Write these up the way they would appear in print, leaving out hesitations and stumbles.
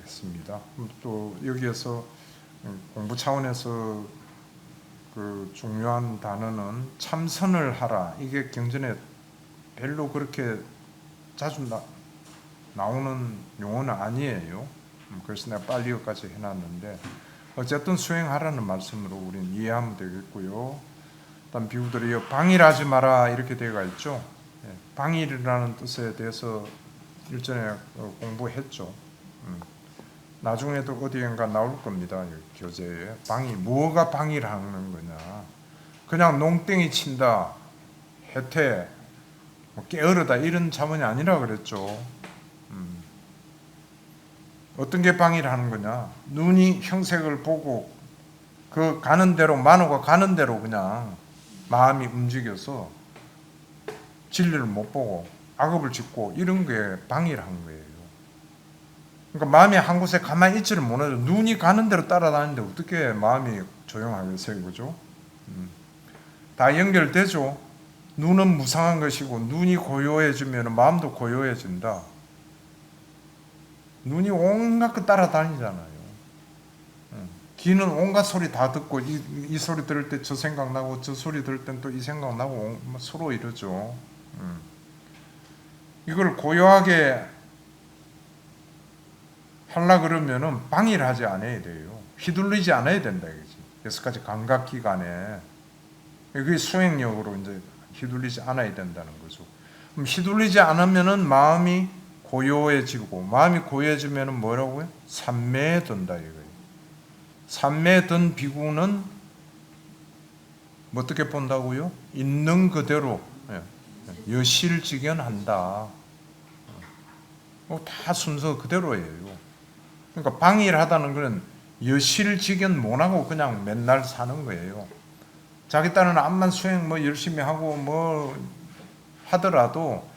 했습니다. 또 여기에서 공부 차원에서 그 중요한 단어는 참선을 하라. 이게 경전에 별로 그렇게 자주 나오는 용어는 아니에요. 그래서 내가 빨리 여기까지 해놨는데 어쨌든 수행하라는 말씀으로 우리는 이해하면 되겠고요. 다음 비구들이 방일하지 마라 이렇게 되어 있죠. 방일이라는 뜻에 대해서 일전에 공부했죠. 나중에도 어디엔가 나올 겁니다. 교재에. 뭐가 방일하는 거냐. 그냥 농땡이 친다, 해태, 게으르다 이런 자문이 아니라 그랬죠. 어떤 게 방일하는 거냐. 눈이 형색을 보고 그 가는 대로, 만호가 가는 대로 그냥 마음이 움직여서 진리를 못 보고 악업을 짓고 이런 게 방일한 거예요. 그러니까 마음이 한 곳에 가만히 있지를 못해요. 눈이 가는 대로 따라다니는데 어떻게 마음이 조용하겠어요, 그죠? 다 연결되죠. 눈은 무상한 것이고 눈이 고요해지면 마음도 고요해진다. 눈이 온갖 거 따라다니잖아요. 귀는 온갖 소리 다 듣고 이 소리 들을 때 저 생각 나고 저 소리 들을 땐 또 이 생각 나고 서로 이러죠. 이걸 고요하게 하려 그러면은 방일하지 않아야 돼요. 휘둘리지 않아야 된다 이거지. 6가지 감각기관에 그게 수행력으로 이제 휘둘리지 않아야 된다는 거죠. 그럼 휘둘리지 않으면은 마음이 고요해지고 마음이 고요해지면은 뭐라고요? 삼매에 든다 이거예요. 삼매에 든 비구는 어떻게 본다고요? 있는 그대로 여실직연한다. 다 순서 그대로예요. 그러니까 방일하다는 것은 여실직연 못하고 그냥 맨날 사는 거예요. 자기 딴은 암만 수행 열심히 하고 하더라도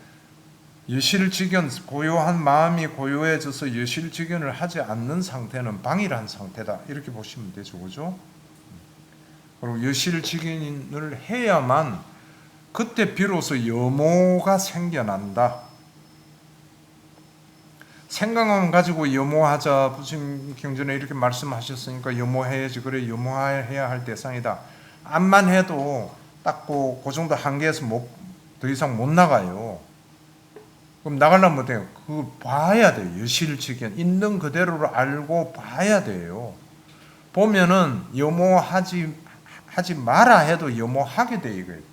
여실직연, 고요한 마음이 고요해져서 여실직연을 하지 않는 상태는 방일한 상태다. 이렇게 보시면 되죠. 그죠? 그리고 여실직연을 해야만 그때 비로소 염오가 생겨난다. 생각만 가지고 염오하자. 부처님 경전에 이렇게 말씀하셨으니까 염오해야지. 그래, 염오해야 할 대상이다. 암만 해도 딱 그 정도 한계에서 더 이상 못 나가요. 그럼 나가려면 어때요? 그걸 봐야 돼요. 여실직연. 있는 그대로를 알고 봐야 돼요. 보면은 염오하지 마라 해도 염오하게 돼 이거예요.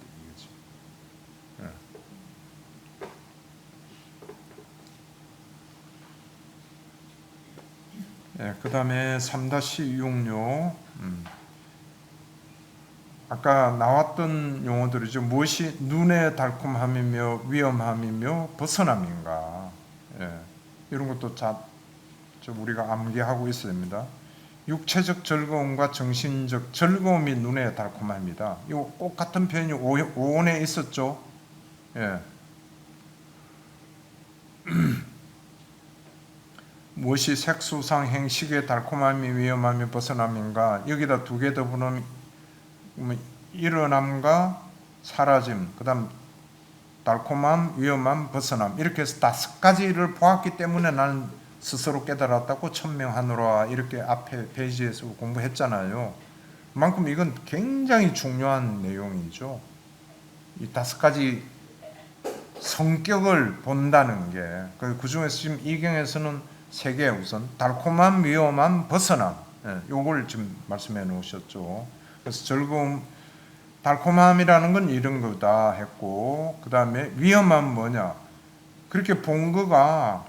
그 다음에 3-6요. 아까 나왔던 용어들이죠. 무엇이 눈의 달콤함이며 위험함이며 벗어남인가. 이런 것도 좀 우리가 암기하고 있어야 됩니다. 육체적 즐거움과 정신적 즐거움이 눈의 달콤함이다. 이거 꼭 같은 표현이 오온에 있었죠. 무엇이 색수상 행식의 달콤함이 위험함이 벗어남인가. 여기다 두 개 더 붙으면 일어남과 사라짐, 그 다음 달콤함, 위험함, 벗어남, 이렇게 해서 5가지를 보았기 때문에 나는 스스로 깨달았다고 천명하노라 이렇게 앞에 페이지에서 공부했잖아요. 그만큼 이건 굉장히 중요한 내용이죠. 이 5가지 성격을 본다는 게, 그 중에서 지금 이경에서는 3개 우선 달콤함, 위험함, 벗어남, 요걸 지금 말씀해 놓으셨죠. 그래서 즐거움, 달콤함이라는 건 이런 거다 했고, 그 다음에 위험함 뭐냐? 그렇게 본 거가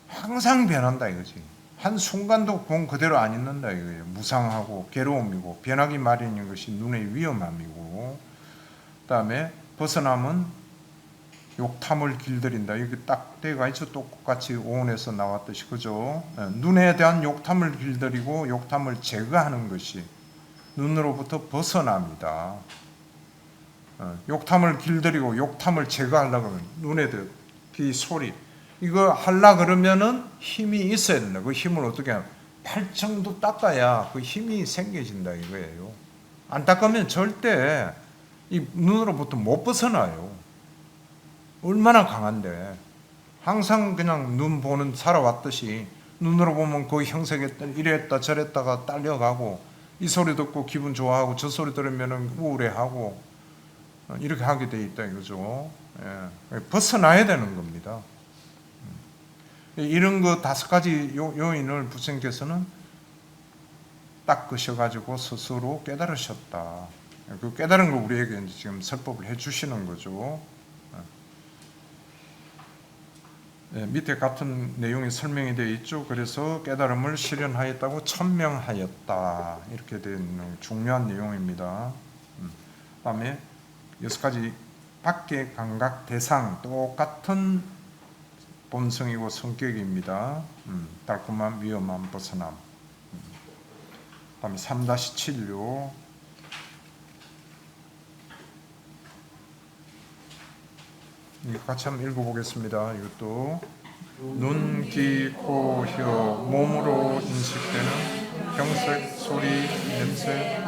항상 변한다 이거지. 한 순간도 본 그대로 안 있는다 이거예요. 무상하고 괴로움이고 변하기 마련인 것이 눈의 위험함이고, 그 다음에 벗어남은 욕탐을 길들인다. 여기 딱 때가 있죠. 똑같이 오온에서 나왔듯이, 그죠? 눈에 대한 욕탐을 길들이고 욕탐을 제거하는 것이 눈으로부터 벗어납니다. 욕탐을 길들이고 욕탐을 제거하려고 하면 눈에 대한 이 소리, 이거 하려 그러면은 힘이 있어야 된다. 그 힘을 어떻게 하면 팔정도 닦아야 그 힘이 생겨진다 이거예요. 안 닦으면 절대 이 눈으로부터 못 벗어나요. 얼마나 강한데. 항상 그냥 눈 보는 살아왔듯이 눈으로 보면 그 형색했던 이랬다 저랬다가 딸려가고 이 소리 듣고 기분 좋아하고 저 소리 들으면 우울해하고 이렇게 하게 돼 있다 이거죠. 예. 벗어나야 되는 겁니다. 이런 거 5가지 요인을 부처님께서는 닦으셔가지고 스스로 깨달으셨다. 그 깨달은 걸 우리에게 지금 설법을 해주시는 거죠. 밑에 같은 내용이 설명이 되어 있죠. 그래서 깨달음을 실현하였다고 천명하였다. 이렇게 되는 중요한 내용입니다. 다음에 6가지 밖의 감각 대상 똑같은 본성이고 성격입니다. 달콤함, 위험함, 벗어남. 다음에 3-7요. 이거 같이 한번 읽어보겠습니다. 이것도 눈, 귀, 코, 혀, 몸으로 인식되는 형색, 소리, 냄새,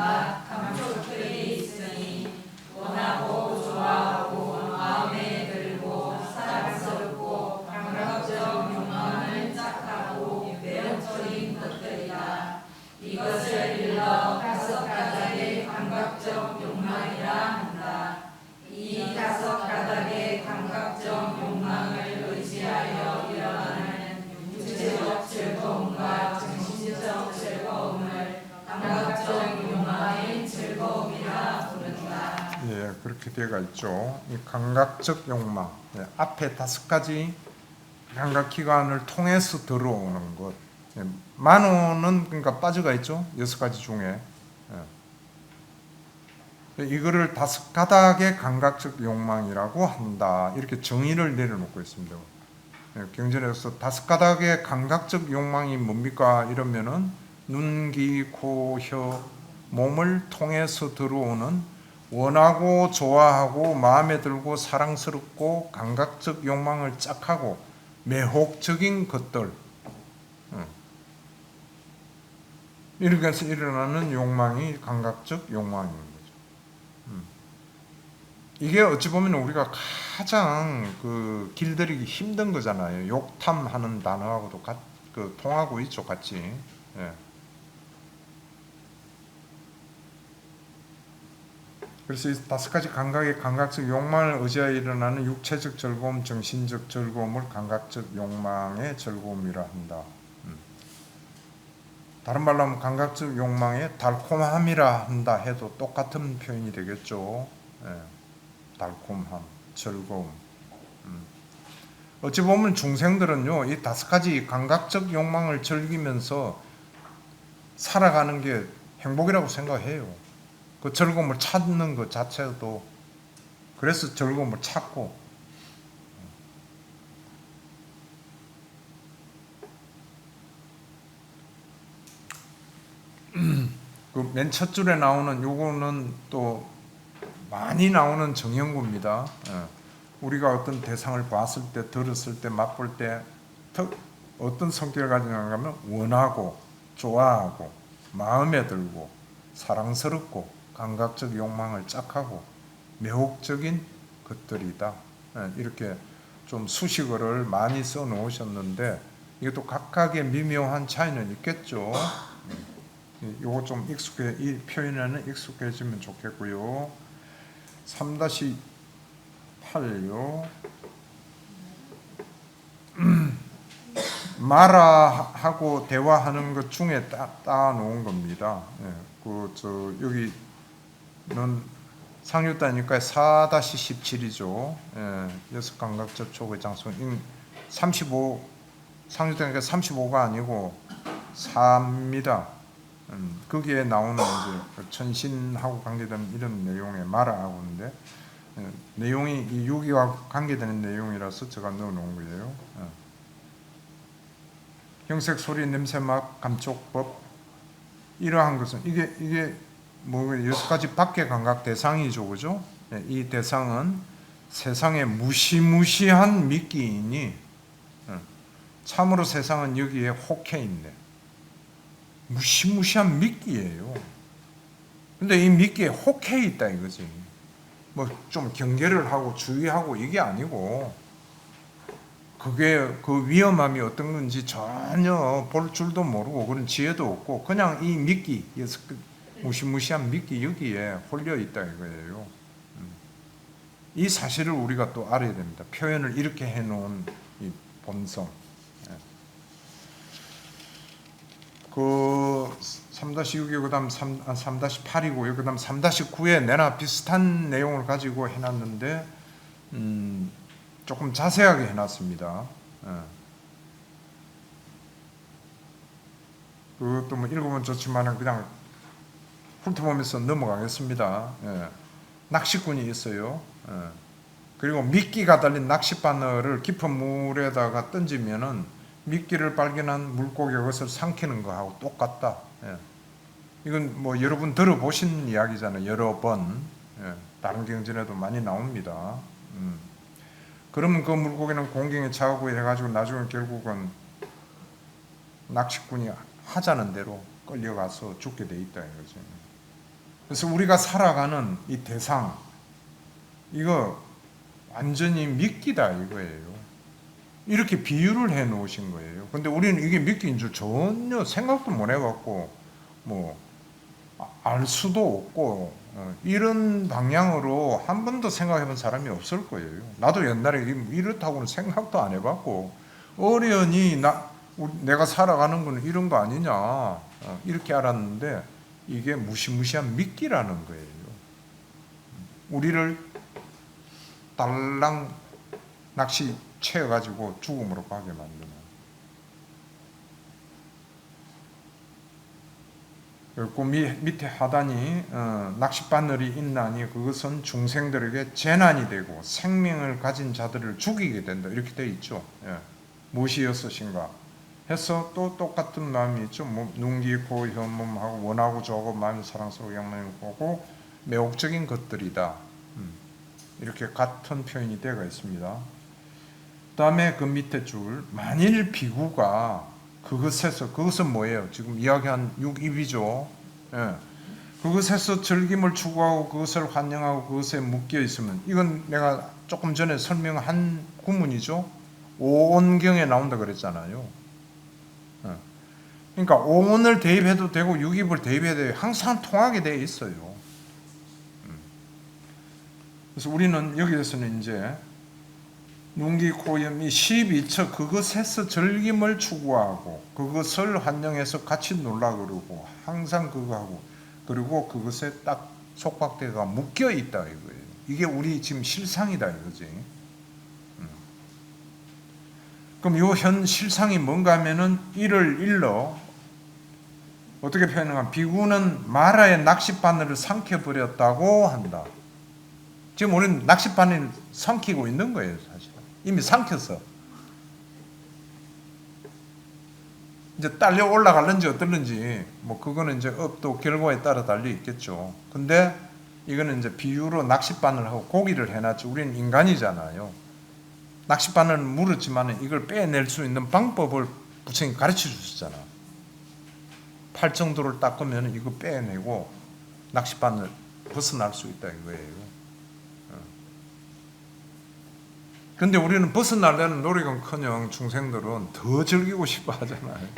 감촉들이 있으니 원하고 좋아하고 마음에 들고 사랑스럽고 감각적 욕망을 짝하고 매력적인 것들이다. 이것을 일러 5가닥의 감각적 욕망이라 한다. 이 5가닥의 감각적 욕망을 의지하여 일어나는 육체적 즐거움과 정신적 즐거움을 감각적 욕망의 즐거움이라 부른다. 예, 그렇게 되어 있죠. 이 감각적 욕망, 앞에 5가지 감각기관을 통해서 들어오는 것. 만호는 그러니까 빠져가 있죠. 6가지 중에. 이거를 5가닥의 감각적 욕망이라고 한다. 이렇게 정의를 내려놓고 있습니다. 경전에서 5가닥의 감각적 욕망이 뭡니까? 이러면은 눈, 귀, 코, 혀, 몸을 통해서 들어오는 원하고 좋아하고 마음에 들고 사랑스럽고 감각적 욕망을 짝하고 매혹적인 것들, 이렇게 해서 일어나는 욕망이 감각적 욕망입니다. 이게 어찌 보면 우리가 가장 길들이기 힘든 거잖아요. 욕탐하는 단어하고도 통하고 있죠, 같이. 예. 그래서 이 5가지 감각의 감각적 욕망을 의지하여 일어나는 육체적 즐거움, 정신적 즐거움을 감각적 욕망의 즐거움이라 한다. 다른 말로 하면 감각적 욕망의 달콤함이라 한다 해도 똑같은 표현이 되겠죠. 예. 달콤함, 즐거움. 어찌 보면 중생들은요, 이 5가지 감각적 욕망을 즐기면서 살아가는 게 행복이라고 생각해요. 그 즐거움을 찾는 것 자체도, 그래서 즐거움을 찾고, 그 맨 첫 줄에 나오는 요거는 또 많이 나오는 정형구입니다. 우리가 어떤 대상을 봤을 때, 들었을 때, 맛볼 때 어떤 성격을 가지는가 하면 원하고 좋아하고 마음에 들고 사랑스럽고 감각적 욕망을 짝하고 매혹적인 것들이다. 이렇게 좀 수식어를 많이 써 놓으셨는데 이것도 각각의 미묘한 차이는 있겠죠. 요거 좀 이 표현에는 익숙해지면 좋겠고요. 3-8요. 말하고 대화하는 것 중에 따 놓은 겁니다. 여기는 상유다니까 4-17이죠. 6감각 접촉의 장소. 35, 상유다니까 35가 아니고 4입니다. 거기에 나오는 이제 천신하고 관계된 이런 내용의 말하고 있는데, 내용이 이 유기와 관계되는 내용이라서 제가 넣어 놓은 거예요. 형색, 소리, 냄새, 맛, 감촉법, 이러한 것은 이게 뭐 6가지 밖의 감각 대상이죠, 그죠? 이 대상은 세상에 무시무시한 미끼이니 참으로 세상은 여기에 혹해 있네. 무시무시한 미끼예요. 근데 이 미끼에 혹해 있다 이거지. 뭐 좀 경계를 하고 주의하고 이게 아니고 그게 그 위험함이 어떤 건지 전혀 볼 줄도 모르고 그런 지혜도 없고 그냥 이 미끼, 무시무시한 미끼 여기에 홀려 있다 이거예요. 이 사실을 우리가 또 알아야 됩니다. 표현을 이렇게 해놓은 이 본성. 그 3-6이 그다음 3-8이고 그다음 3-9에 내나 비슷한 내용을 가지고 해놨는데 조금 자세하게 해놨습니다. 그것도 뭐 읽으면 좋지만 그냥 훑어보면서 넘어가겠습니다. 낚시꾼이 있어요. 그리고 미끼가 달린 낚싯바늘을 깊은 물에다가 던지면은 미끼를 발견한 물고기가 그것을 삼키는 거하고 똑같다. 이건 뭐 여러분 들어보신 이야기잖아요. 여러 번. 다른 경전에도 많이 나옵니다. 그러면 그 물고기는 공경에 차고 해가지고 나중에 결국은 낚시꾼이 하자는 대로 끌려가서 죽게 돼 있다 이거죠. 그래서 우리가 살아가는 이 대상, 이거 완전히 미끼다 이거예요. 이렇게 비유를 해 놓으신 거예요. 근데 우리는 이게 미끼인 줄 전혀 생각도 못 해봤고, 뭐, 알 수도 없고, 이런 방향으로 한 번도 생각해 본 사람이 없을 거예요. 나도 옛날에 이렇다고는 생각도 안 해봤고, 어련히 내가 살아가는 건 이런 거 아니냐, 이렇게 알았는데, 이게 무시무시한 미끼라는 거예요. 우리를 달랑 낚시 채워가지고 죽음으로 가게 만드는. 그리고 밑에 하단이 낚싯바늘이 있나니 그것은 중생들에게 재난이 되고 생명을 가진 자들을 죽이게 된다 이렇게 되어 있죠. 무엇이었으신가 해서 또 똑같은 마음이 있죠. 눈기 코 현몸하고 원하고 저하고 마음이 사랑스러워 양면을 보고 매혹적인 것들이다. 이렇게 같은 표현이 되어 있습니다. 그다음에 그 밑에 줄 만일 비구가 그것은 뭐예요? 지금 이야기한 육입이죠. 그것에서 즐김을 추구하고 그것을 환영하고 그것에 묶여 있으면 이건 내가 조금 전에 설명한 구문이죠. 오온경에 나온다 그랬잖아요. 그러니까 오온을 대입해도 되고 육입을 대입해도 돼요. 항상 통하게 되어 있어요. 그래서 우리는 여기에서는 이제 눈기 코염이 12처 그것에서 즐김을 추구하고 그것을 환영해서 같이 놀라 그러고 항상 그거 하고 그리고 그것에 딱 속박대가 묶여 있다 이거예요. 이게 우리 지금 실상이다 이거지. 그럼 요 현 실상이 뭔가 하면은 이를 일러 어떻게 표현하면 비구는 마라의 낚싯바늘을 삼켜버렸다고 한다. 지금 우리는 낚싯바늘 삼키고 있는 거예요 사실. 이미 삼켰어. 이제 딸려 올라갈는지 어떨는지 뭐 그거는 이제 업도 결과에 따라 달려 있겠죠. 근데 이거는 이제 비유로 낚싯바늘하고 고기를 해놨죠. 우리는 인간이잖아요. 낚싯바늘은 물었지만 이걸 빼낼 수 있는 방법을 부처님 가르쳐 주셨잖아. 팔 정도를 닦으면 이거 빼내고 낚싯바늘 벗어날 수 있다 이거예요. 근데 우리는 벗어나려는 노력은커녕 중생들은 더 즐기고 싶어 하잖아요.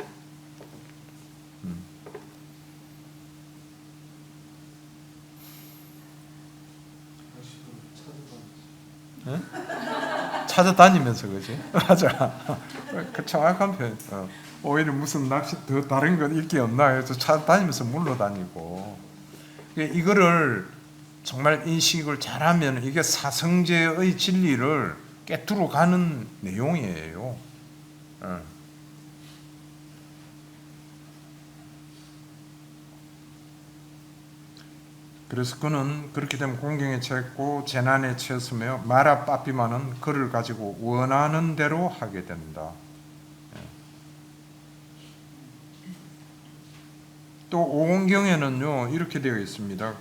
찾아다니면서 그지? 맞아. 그 정확한 표현. 오히려 무슨 낚시 더 다른 건 있게 없나 해서 찾아다니면서 물러다니고. 이거를 정말 인식을 잘하면 이게 사성제의 진리를 깨뚫어 가는 내용이에요. 그래서 그는 그렇게 되면 공경에 처했고 재난에 처했으며 마라 빠삐마는 그를 가지고 원하는 대로 하게 된다. 또 오공경에는요 이렇게 되어 있습니다.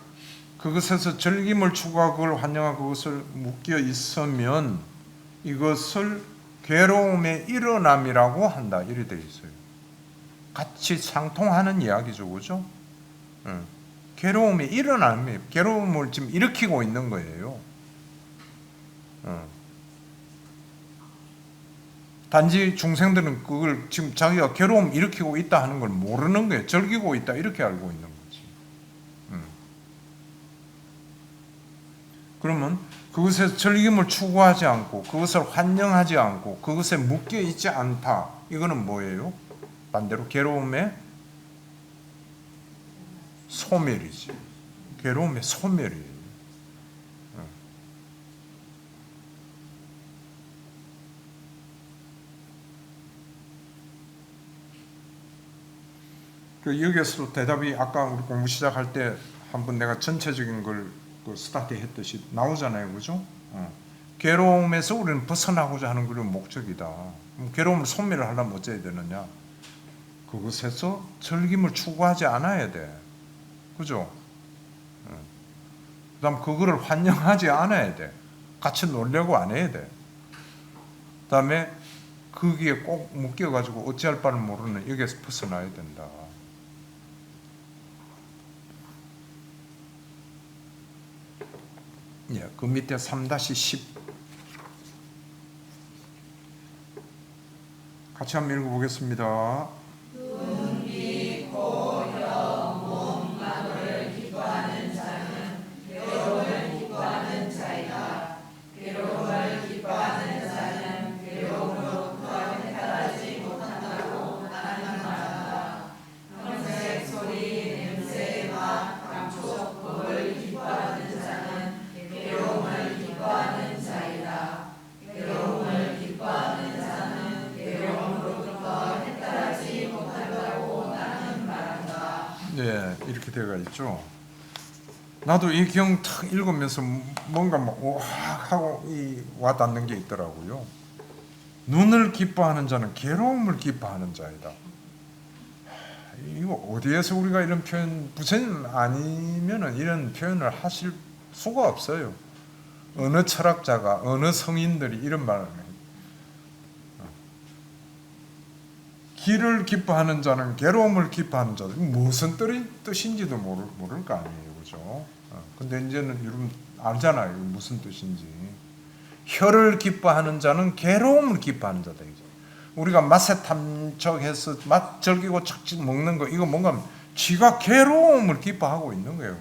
그것에서 즐김을 추구하고 그걸 환영하고 그것을 묶여 있으면 이것을 괴로움의 일어남이라고 한다. 이렇게 되어 있어요. 같이 상통하는 이야기죠, 그죠? 괴로움의 일어남이에요. 괴로움을 지금 일으키고 있는 거예요. 단지 중생들은 그걸 지금 자기가 괴로움 일으키고 있다 하는 걸 모르는 거예요. 즐기고 있다 이렇게 알고 있는 거지. 그러면 그것에 즐김을 추구하지 않고 그것을 환영하지 않고 그것에 묶여 있지 않다. 이거는 뭐예요? 반대로 괴로움의 소멸이지. 괴로움의 소멸이에요. 여기에서도 대답이 아까 우리 공부 시작할 때 한번 내가 전체적인 걸 스타트 했듯이 나오잖아요. 그죠? 괴로움에서 우리는 벗어나고자 하는 그런 목적이다. 괴로움을 소멸을 하려면 어째야 되느냐? 그것에서 즐김을 추구하지 않아야 돼. 그죠? 그 다음 그거를 환영하지 않아야 돼. 같이 놀려고 안 해야 돼. 그 다음에 거기에 꼭 묶여가지고 어찌할 바를 모르는 여기에서 벗어나야 된다. 예, 그 밑에 3-10 같이 한번 읽어보겠습니다. 네, 이렇게 되어 있죠. 나도 이 경 탁 읽으면서 뭔가 와 하고 와 닿는 게 있더라고요. 눈을 기뻐하는 자는 괴로움을 기뻐하는 자이다. 이거 어디에서 우리가 이런 표현, 부처님 아니면은 이런 표현을 하실 수가 없어요. 어느 철학자가, 어느 성인들이 이런 말을 해요. 길을 기뻐하는 자는 괴로움을 기뻐하는 자다. 무슨 뜻인지도 모를 거 아니에요. 그죠? 근데 이제는 여러분 알잖아요. 무슨 뜻인지. 혀를 기뻐하는 자는 괴로움을 기뻐하는 자다. 우리가 맛에 탐척해서 맛 즐기고 착착 먹는 거, 이거 뭔가 지가 괴로움을 기뻐하고 있는 거예요.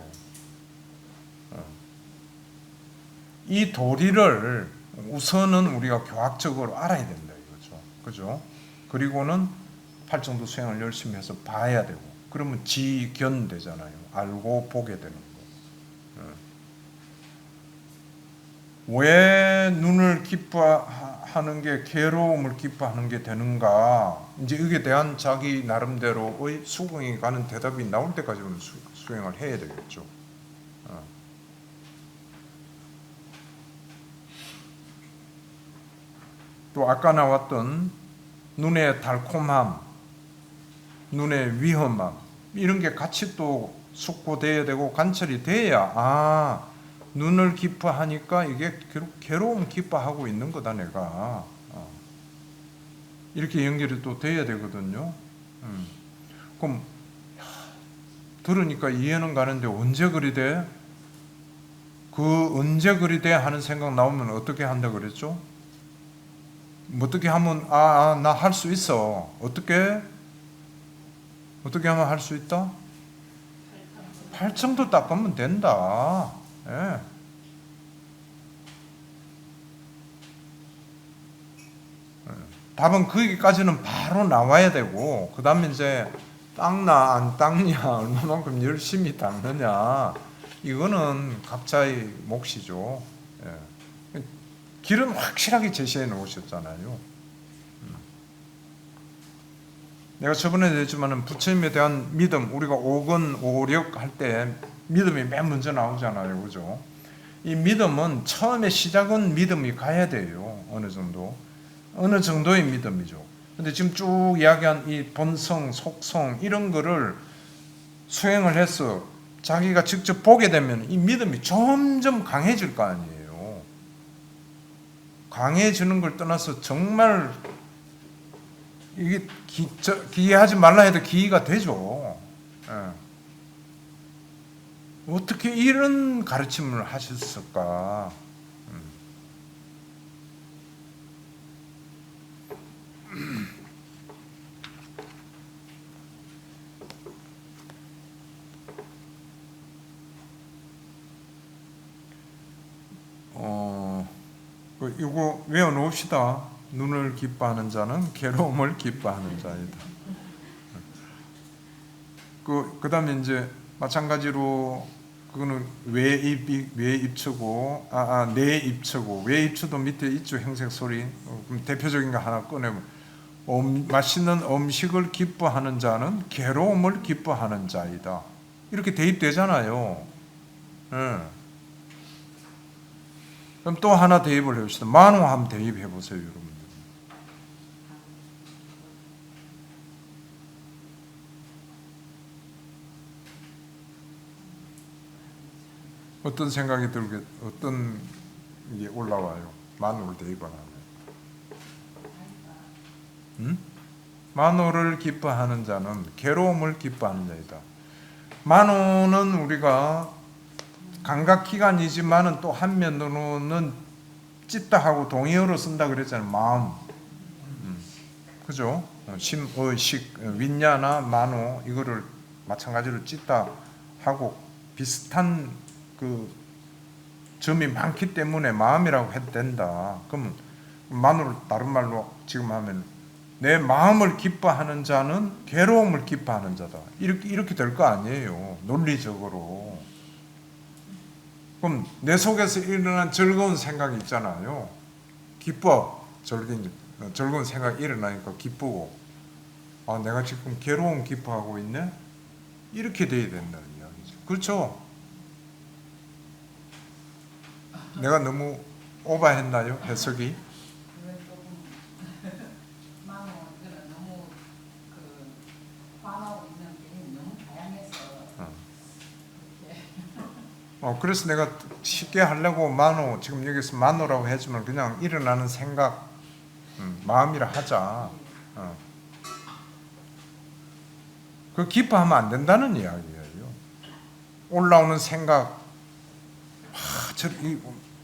이 도리를 우선은 우리가 교학적으로 알아야 된다. 이거죠. 그죠? 그리고는 팔정도 수행을 열심히 해서 봐야 되고, 그러면 지견 되잖아요. 알고 보게 되는 거. 왜 눈을 기뻐하는 게 괴로움을 기뻐하는 게 되는가? 이제 여기에 대한 자기 나름대로의 수긍이 가는 대답이 나올 때까지는 수행을 해야 되겠죠. 또 아까 나왔던 눈의 달콤함, 눈의 위험함, 이런 게 같이 또 숙고돼야 되고 관철이 돼야 눈을 기뻐하니까 이게 괴로움 기뻐하고 있는 거다 내가. 이렇게 연결이 또 돼야 되거든요. 그럼 들으니까 이해는 가는데 언제 그리 돼? 그 언제 그리 돼 하는 생각 나오면 어떻게 한다 그랬죠? 어떻게 하면 나 할 수 있어. 어떻게 하면 할 수 있다? 팔청도 닦으면 된다. 예. 답은 거기까지는 바로 나와야 되고, 그 다음에 이제 닦나 안 닦냐, 얼마만큼 열심히 닦느냐, 이거는 각자의 몫이죠. 예. 길은 확실하게 제시해 놓으셨잖아요. 내가 저번에 얘기했지만 부처님에 대한 믿음, 우리가 오건 오력 할 때 믿음이 맨 먼저 나오잖아요. 그죠? 이 믿음은 처음에 시작은 믿음이 가야 돼요. 어느 정도의 믿음이죠. 근데 지금 쭉 이야기한 이 본성, 속성 이런 거를 수행을 해서 자기가 직접 보게 되면 이 믿음이 점점 강해질 거 아니에요. 강해지는 걸 떠나서 정말 이게 기이하지 말라 해도 기이가 되죠. 예. 어떻게 이런 가르침을 하셨을까? 이거 외워놓읍시다. 눈을 기뻐하는 자는 괴로움을 기뻐하는 자이다. 그다음에 이제 마찬가지로 그거는 외입처고 내입처고 외입처도 밑에 있죠. 행색 소리. 그럼 대표적인 거 하나 꺼내면 맛있는 음식을 기뻐하는 자는 괴로움을 기뻐하는 자이다. 이렇게 대입되잖아요. 그럼 또 하나 대입을 해봅시다. 만호 한번 대입해 보세요, 여러분들. 어떤 생각이 어떤 게 올라와요? 만호를 대입을 하면. 만호를 기뻐하는 자는 괴로움을 기뻐하는 자이다. 만호는 우리가 감각기관이지만은 또 한면으로는 찢다하고 동의어로 쓴다 그랬잖아요. 마음. 그죠? 심, 식, 윈야나 만호 이거를 마찬가지로 찢다 하고 비슷한 그 점이 많기 때문에 마음이라고 해도 된다. 그러면 만호를 다른 말로 지금 하면 내 마음을 기뻐하는 자는 괴로움을 기뻐하는 자다. 이렇게 될 거 아니에요. 논리적으로. 그럼 내 속에서 일어난 즐거운 생각이 있잖아요. 기뻐. 즐거운 생각이 일어나니까 기쁘고, 내가 지금 괴로움 기뻐하고 있네? 이렇게 돼야 된다는 이야기죠. 그렇죠? 내가 너무 오버했나요? 해석이? 그래서 내가 쉽게 하려고 만호, 지금 여기서 만호라고 해주면 그냥 일어나는 생각, 마음이라 하자. 그 기뻐하면 안 된다는 이야기예요. 올라오는 생각,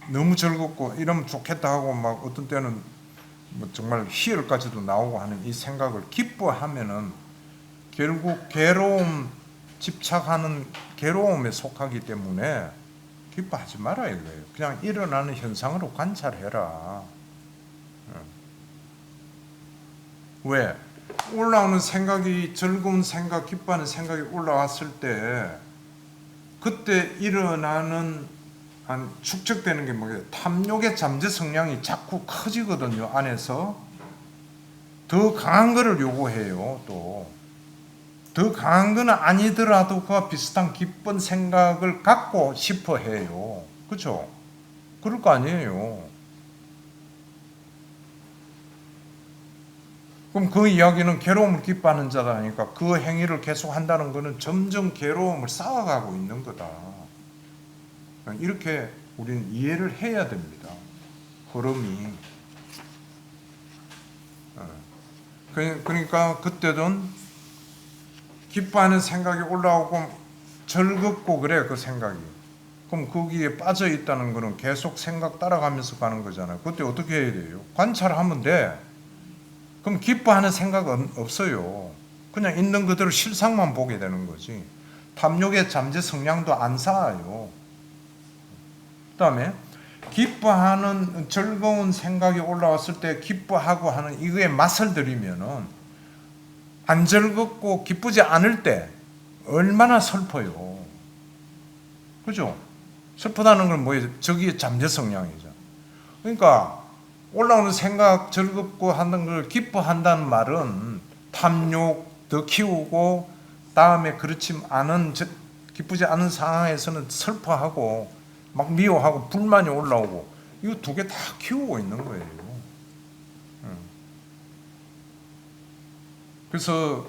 너무 즐겁고 이러면 좋겠다 하고 막 어떤 때는 뭐 정말 희열까지도 나오고 하는 이 생각을 기뻐하면은 결국 집착하는 괴로움에 속하기 때문에 기뻐하지 마라 이거예요. 그냥 일어나는 현상으로 관찰해라. 왜? 올라오는 생각이 즐거운 생각, 기뻐하는 생각이 올라왔을 때 그때 일어나는 축적되는 게 뭐예요? 탐욕의 잠재 성향이 자꾸 커지거든요. 안에서 더 강한 거를 요구해요. 또 더 강한 거는 아니더라도 그와 비슷한 기쁜 생각을 갖고 싶어 해요. 그렇죠? 그럴 거 아니에요. 그럼 그 이야기는 괴로움을 기뻐하는 자다니까 그 행위를 계속 한다는 것은 점점 괴로움을 쌓아가고 있는 거다. 이렇게 우리는 이해를 해야 됩니다. 흐름이. 그러니까 그때는 기뻐하는 생각이 올라오고 즐겁고 그래 그 생각이. 그럼 거기에 빠져 있다는 거는 계속 생각 따라가면서 가는 거잖아요. 그때 어떻게 해야 돼요? 관찰하면 돼. 그럼 기뻐하는 생각은 없어요. 그냥 있는 그대로 실상만 보게 되는 거지. 탐욕의 잠재 성향도 안 쌓아요. 그 다음에 기뻐하는 즐거운 생각이 올라왔을 때 기뻐하고 하는 이거에 맛을 들이면은 안 즐겁고 기쁘지 않을 때 얼마나 슬퍼요. 그죠? 슬프다는 건 뭐예요? 저기에 잠재 성향이죠. 그러니까 올라오는 생각 즐겁고 하는 걸 기뻐한다는 말은 탐욕 더 키우고 다음에 그렇지 않은 기쁘지 않은 상황에서는 슬퍼하고 막 미워하고 불만이 올라오고 이거 두 개 다 키우고 있는 거예요. 그래서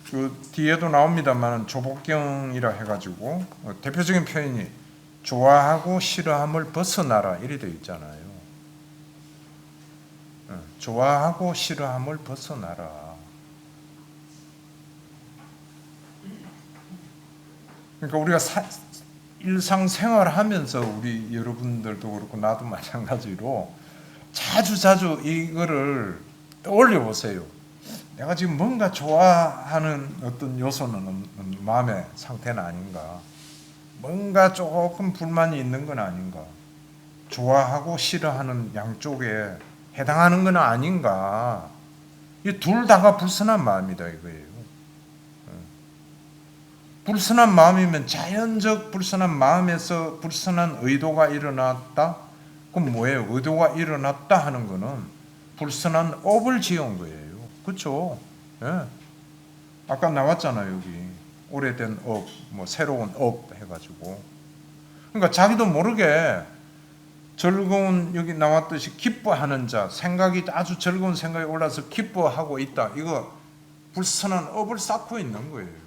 그 뒤에도 나옵니다만 조복경이라 해가지고 대표적인 표현이 좋아하고 싫어함을 벗어나라 이래 되어 있잖아요. 좋아하고 싫어함을 벗어나라. 그러니까 우리가 일상생활하면서 우리 여러분들도 그렇고 나도 마찬가지로 자주 이거를 떠올려 보세요. 내가 지금 뭔가 좋아하는 어떤 요소는 마음의 상태는 아닌가? 뭔가 조금 불만이 있는 건 아닌가? 좋아하고 싫어하는 양쪽에 해당하는 건 아닌가. 이 둘 다가 불선한 마음이다 이거예요. 불선한 마음이면 자연적 불선한 마음에서 불선한 의도가 일어났다. 그럼 뭐예요? 의도가 일어났다 하는 거는 불선한 업을 지은 거예요. 그렇죠? 예. 아까 나왔잖아요 여기 오래된 업, 뭐 새로운 업 해가지고. 그러니까 자기도 모르게 즐거운 여기 나왔듯이 기뻐하는 자, 생각이 아주 즐거운 생각이 올라서 기뻐하고 있다. 이거 불선한 업을 쌓고 있는 거예요.